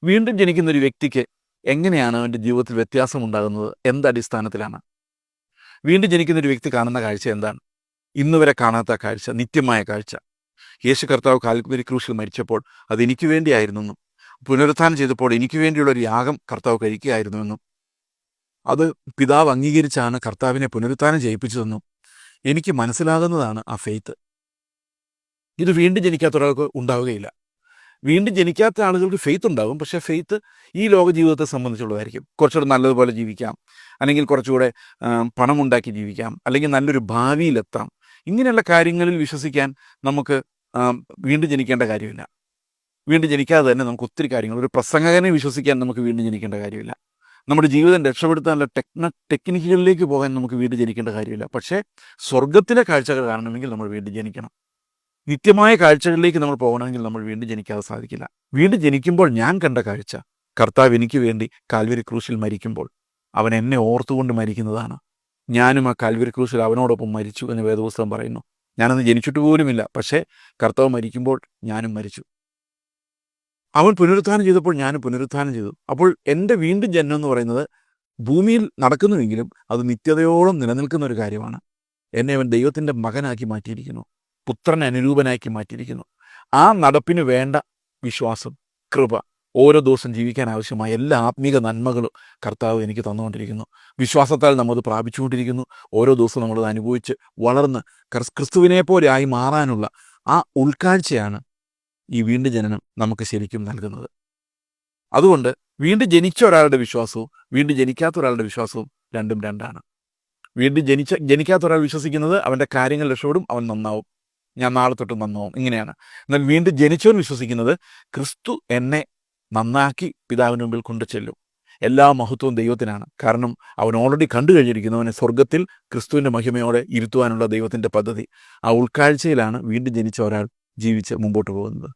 വീണ്ടും ജനിക്കുന്ന ഒരു വ്യക്തിക്ക് എങ്ങനെയാണ് അവൻ്റെ ജീവിതത്തിൽ വ്യത്യാസമുണ്ടാകുന്നത്? എന്തടിസ്ഥാനത്തിലാണ്? വീണ്ടും ജനിക്കുന്ന ഒരു വ്യക്തി കാണുന്ന കാഴ്ച എന്താണ്? ഇന്നുവരെ കാണാത്ത കാഴ്ച, നിത്യമായ കാഴ്ച. യേശു കർത്താവ് കാൽവരി ക്രൂശിൽ മരിച്ചപ്പോൾ അത് എനിക്ക് വേണ്ടിയായിരുന്നെന്നും പുനരുത്ഥാനം ചെയ്തപ്പോൾ എനിക്ക് വേണ്ടിയുള്ള ഒരു യാഗം കർത്താവ് കഴിക്കുകയായിരുന്നുവെന്നും അത് പിതാവ് അംഗീകരിച്ചാണ് കർത്താവിനെ പുനരുത്ഥാനം ചെയ്യിപ്പിച്ചതെന്നും എനിക്ക് മനസ്സിലാകുന്നതാണ് ആ ഫെയ്ത്ത്. ഇത് വീണ്ടും ജനിക്കാത്ത ഒരാൾക്ക് ഉണ്ടാവുകയില്ല. വീണ്ടും ജനിക്കാത്ത ആളുകൾക്ക് ഫെയ്ത്ത് ഉണ്ടാകും, പക്ഷേ ഫെയ്ത്ത് ഈ ലോക ജീവിതത്തെ സംബന്ധിച്ചുള്ളതായിരിക്കും. കുറച്ചുകൂടെ നല്ലതുപോലെ ജീവിക്കാം, അല്ലെങ്കിൽ കുറച്ചുകൂടെ പണമുണ്ടാക്കി ജീവിക്കാം, അല്ലെങ്കിൽ നല്ലൊരു ഭാവിയിലെത്താം. ഇങ്ങനെയുള്ള കാര്യങ്ങളിൽ വിശ്വസിക്കാൻ നമുക്ക് വീണ്ടും ജനിക്കേണ്ട കാര്യമില്ല. വീണ്ടും ജനിക്കാതെ തന്നെ നമുക്ക് ഒത്തിരി കാര്യങ്ങൾ, ഒരു പ്രസംഗകനെ വിശ്വസിക്കാൻ നമുക്ക് വീണ്ടും ജനിക്കേണ്ട കാര്യമില്ല. നമ്മുടെ ജീവിതം രക്ഷപ്പെടുത്താനുള്ള ടെക്നിക്കുകളിലേക്ക് പോകാൻ നമുക്ക് വീണ്ടും ജനിക്കേണ്ട കാര്യമില്ല. പക്ഷേ സ്വർഗത്തിലെ കാഴ്ചകൾ കാണണമെങ്കിൽ നമ്മൾ വീണ്ടും ജനിക്കണം. നിത്യമായ കാഴ്ചകളിലേക്ക് നമ്മൾ പോകണമെങ്കിൽ നമ്മൾ വീണ്ടും ജനിക്കാതെ സാധിക്കില്ല. വീണ്ടും ജനിക്കുമ്പോൾ ഞാൻ കണ്ട കാഴ്ച, കർത്താവ് എനിക്ക് വേണ്ടി കാൽവരി ക്രൂശിൽ മരിക്കുമ്പോൾ അവൻ എന്നെ ഓർത്തുകൊണ്ട് മരിക്കുന്നതാണ്. ഞാനും ആ കാൽവരി ക്രൂശിൽ അവനോടൊപ്പം മരിച്ചു എന്ന് വേദപുസ്തകം പറയുന്നു. ഞാനന്ന് ജനിച്ചിട്ട് പോലുമില്ല, പക്ഷേ കർത്താവ് മരിക്കുമ്പോൾ ഞാനും മരിച്ചു. അവൻ പുനരുത്ഥാനം ചെയ്തപ്പോൾ ഞാനും പുനരുത്ഥാനം ചെയ്തു. അപ്പോൾ എൻ്റെ വീണ്ടും ജനനം എന്ന് പറയുന്നത് ഭൂമിയിൽ നടക്കുന്നുവെങ്കിലും അത് നിത്യതയോളം നിലനിൽക്കുന്ന ഒരു കാര്യമാണ്. എന്നെ അവൻ ദൈവത്തിൻ്റെ മകനാക്കി മാറ്റിയിരിക്കുന്നു, പുത്രൻ അനുരൂപനാക്കി മാറ്റിയിരിക്കുന്നു. ആ നടപ്പിന് വേണ്ട വിശ്വാസം, കൃപ, ഓരോ ദിവസം ജീവിക്കാൻ ആവശ്യമായ എല്ലാ ആത്മീക നന്മകളും കർത്താവ് എനിക്ക് തന്നുകൊണ്ടിരിക്കുന്നു. വിശ്വാസത്താൽ നമ്മത് പ്രാപിച്ചുകൊണ്ടിരിക്കുന്നു. ഓരോ ദിവസവും നമ്മളത് അനുഭവിച്ച് വളർന്ന് ക്രിസ്തുവിനെ പോലെ ആയി മാറാനുള്ള ആ ഉൾക്കാഴ്ചയാണ് ഈ വീണ്ടും ജനനം നമുക്ക് ശരിക്കും നൽകുന്നത്. അതുകൊണ്ട് വീണ്ടും ജനിച്ച ഒരാളുടെ വിശ്വാസവും വീണ്ടും ജനിക്കാത്ത ഒരാളുടെ വിശ്വാസവും രണ്ടും രണ്ടാണ്. വീണ്ടും ജനിക്കാത്ത ഒരാൾ വിശ്വസിക്കുന്നത് അവൻ്റെ കാര്യങ്ങൾ രക്ഷപ്പെടും, അവൻ നന്നാവും, ഞാൻ നാളെ തൊട്ട് നന്നാവും, ഇങ്ങനെയാണ്. എന്നാൽ വീണ്ടും ജനിച്ചവൻ വിശ്വസിക്കുന്നത് ക്രിസ്തു എന്നെ നന്നാക്കി പിതാവിന് മുമ്പിൽ കൊണ്ടു ചെല്ലും, എല്ലാ മഹത്വവും ദൈവത്തിനാണ്. കാരണം അവൻ ഓൾറെഡി കണ്ടു കഴിഞ്ഞിരിക്കുന്നു അവനെ സ്വർഗത്തിൽ ക്രിസ്തുവിൻ്റെ മഹിമയോടെ ഇരുത്തുവാനുള്ള ദൈവത്തിൻ്റെ പദ്ധതി. ആ ഉൾക്കാഴ്ചയിലാണ് വീണ്ടും ജനിച്ച ഒരാൾ ജീവിച്ച് മുമ്പോട്ട് പോകുന്നത്.